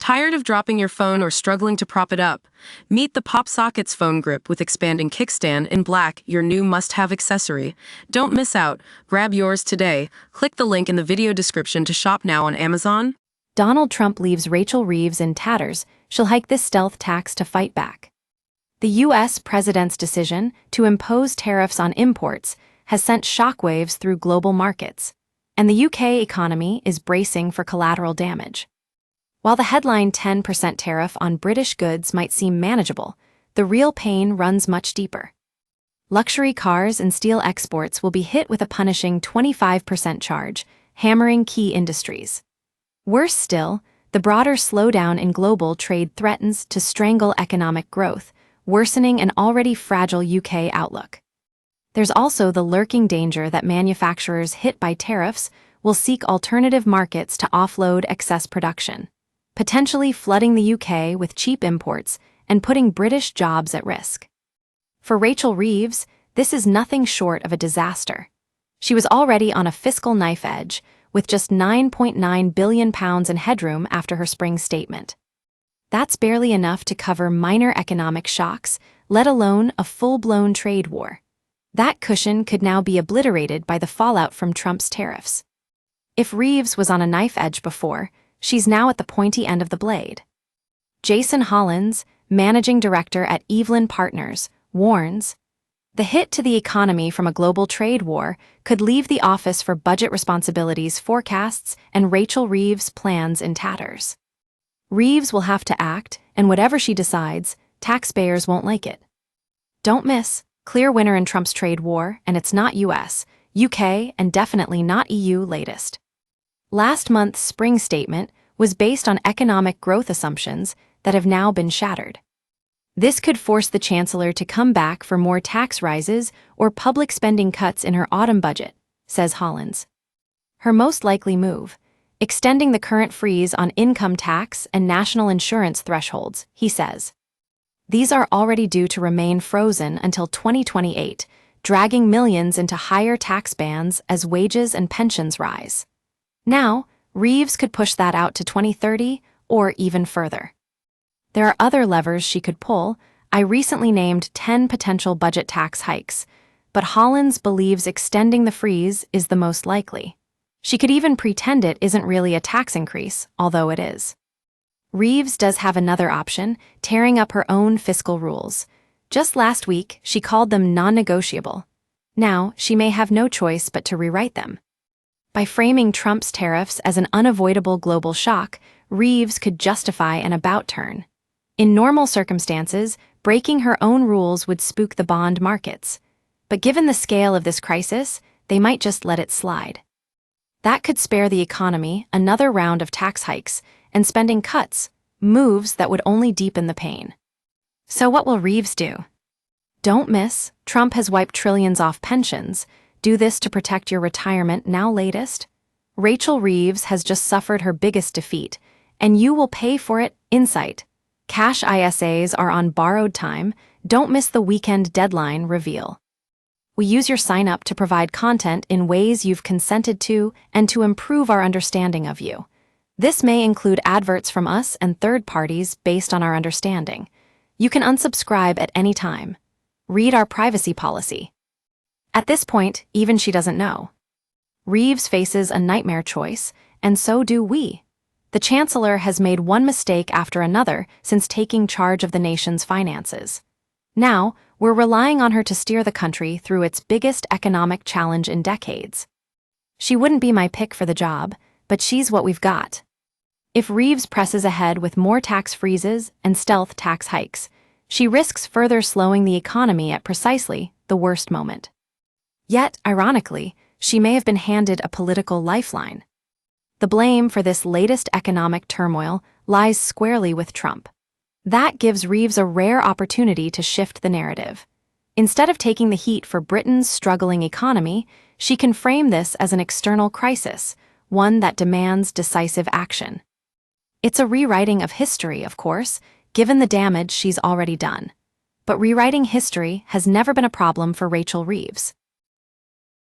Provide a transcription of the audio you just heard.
Tired of dropping your phone or struggling to prop it up? Meet the Pop Sockets phone grip with expanding kickstand in black, your new must-have accessory. Don't miss out. Grab yours today. Click the link in the video description to shop now on Amazon. Donald Trump leaves Rachel Reeves in tatters. She'll hike this stealth tax to fight back. The U.S. president's decision to impose tariffs on imports has sent shockwaves through global markets, and the U.K. economy is bracing for collateral damage. While the headline 10% tariff on British goods might seem manageable, the real pain runs much deeper. Luxury cars and steel exports will be hit with a punishing 25% charge, hammering key industries. Worse still, the broader slowdown in global trade threatens to strangle economic growth, worsening an already fragile UK outlook. There's also the lurking danger that manufacturers hit by tariffs will seek alternative markets to offload excess production, potentially flooding the UK with cheap imports and putting British jobs at risk. For Rachel Reeves, this is nothing short of a disaster. She was already on a fiscal knife edge, with just £9.9 billion in headroom after her spring statement. That's barely enough to cover minor economic shocks, let alone a full-blown trade war. That cushion could now be obliterated by the fallout from Trump's tariffs. If Reeves was on a knife edge before, she's now at the pointy end of the blade. Jason Hollins, managing director at Evelyn Partners, warns, the hit to the economy from a global trade war could leave the Office for Budget Responsibility's forecasts and Rachel Reeves' plans in tatters. Reeves will have to act, and whatever she decides, taxpayers won't like it. Don't miss, clear winner in Trump's trade war, and it's not US, UK, and definitely not EU latest. Last month's spring statement was based on economic growth assumptions that have now been shattered. This could force the chancellor to come back for more tax rises or public spending cuts in her autumn budget, says Hollins. Her most likely move, extending the current freeze on income tax and national insurance thresholds, he says. These are already due to remain frozen until 2028, dragging millions into higher tax bands as wages and pensions rise. Now, Reeves could push that out to 2030 or even further. There are other levers she could pull. I recently named 10 potential budget tax hikes, but Hollins believes extending the freeze is the most likely. She could even pretend it isn't really a tax increase, although it is. Reeves does have another option, tearing up her own fiscal rules. Just last week, she called them non-negotiable. Now, she may have no choice but to rewrite them. By framing Trump's tariffs as an unavoidable global shock, Reeves could justify an about-turn. In normal circumstances, breaking her own rules would spook the bond markets. But given the scale of this crisis, they might just let it slide. That could spare the economy another round of tax hikes and spending cuts, moves that would only deepen the pain. So what will Reeves do? Don't miss, Trump has wiped trillions off pensions. Do this to protect your retirement now latest. Rachel Reeves has just suffered her biggest defeat, and you will pay for it. Insight. Cash ISAs are on borrowed time. Don't miss the weekend deadline reveal. We use your sign-up to provide content in ways you've consented to and to improve our understanding of you. This may include adverts from us and third parties based on our understanding. You can unsubscribe at any time. Read our privacy policy. At this point, even she doesn't know. Reeves faces a nightmare choice, and so do we. The chancellor has made one mistake after another since taking charge of the nation's finances. Now, we're relying on her to steer the country through its biggest economic challenge in decades. She wouldn't be my pick for the job, but she's what we've got. If Reeves presses ahead with more tax freezes and stealth tax hikes, she risks further slowing the economy at precisely the worst moment. Yet, ironically, she may have been handed a political lifeline. The blame for this latest economic turmoil lies squarely with Trump. That gives Reeves a rare opportunity to shift the narrative. Instead of taking the heat for Britain's struggling economy, she can frame this as an external crisis, one that demands decisive action. It's a rewriting of history, of course, given the damage she's already done. But rewriting history has never been a problem for Rachel Reeves.